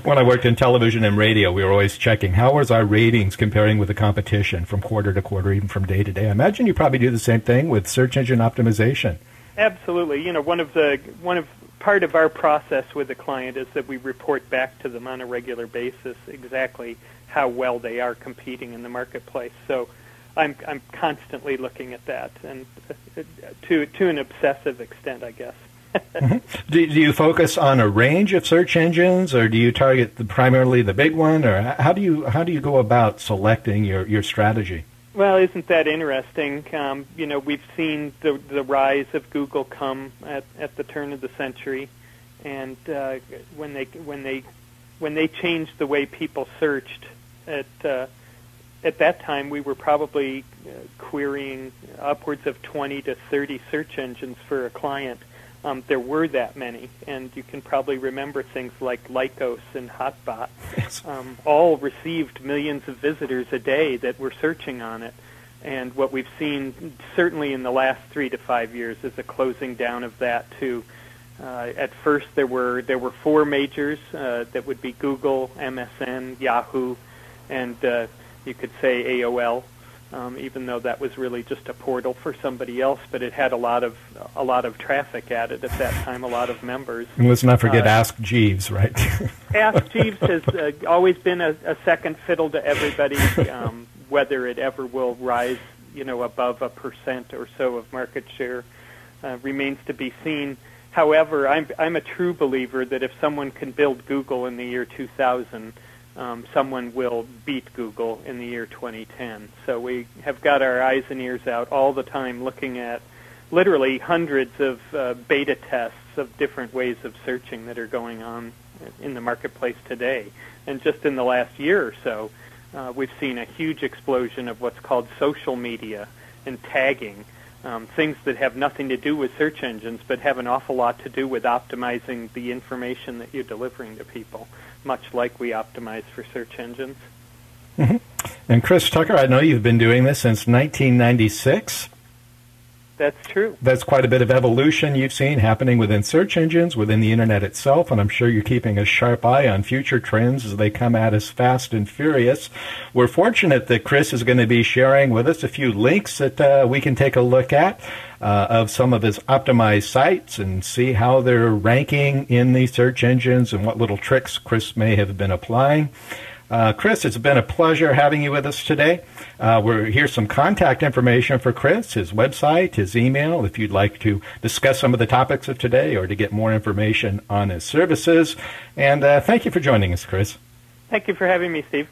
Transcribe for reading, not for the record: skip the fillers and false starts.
When I worked in television and radio, we were always checking how was our ratings comparing with the competition from quarter to quarter, even from day to day. I imagine you probably do the same thing with search engine optimization. Absolutely. You know, part of our process with the client is that we report back to them on a regular basis exactly how well they are competing in the marketplace. So I'm constantly looking at that, and to an obsessive extent, I guess. Do you focus on a range of search engines, or do you target primarily the big one, or how do you go about selecting your strategy? Well, isn't that interesting? You know, we've seen the rise of Google come at the turn of the century, and when they changed the way people searched at that time, we were probably querying upwards of 20 to 30 search engines for a client. There were that many, and you can probably remember things like Lycos and Hotbot. Yes. All received millions of visitors a day that were searching on it. And what we've seen, certainly in the last 3 to 5 years, is a closing down of that too. At first, there were 4 majors that would be Google, MSN, Yahoo, and you could say AOL. Even though that was really just a portal for somebody else, but it had a lot of traffic at it at that time, a lot of members. And let's not forget Ask Jeeves, right? Ask Jeeves has always been a second fiddle to everybody. Whether it ever will rise, you know, above 1% or so of market share remains to be seen. However, I'm a true believer that if someone can build Google in the year 2000, someone will beat Google in the year 2010. So we have got our eyes and ears out all the time looking at literally hundreds of beta tests of different ways of searching that are going on in the marketplace today. And just in the last year or so, we've seen a huge explosion of what's called social media and tagging, things that have nothing to do with search engines but have an awful lot to do with optimizing the information that you're delivering to people, much like we optimize for search engines. Mm-hmm. And Chris Tucker, I know you've been doing this since 1996. That's true. That's quite a bit of evolution you've seen happening within search engines, within the Internet itself, and I'm sure you're keeping a sharp eye on future trends as they come at us fast and furious. We're fortunate that Chris is going to be sharing with us a few links that we can take a look at of some of his optimized sites and see how they're ranking in the search engines and what little tricks Chris may have been applying. Chris, it's been a pleasure having you with us today. Here's some contact information for Chris, his website, his email, if you'd like to discuss some of the topics of today or to get more information on his services. And thank you for joining us, Chris. Thank you for having me, Steve.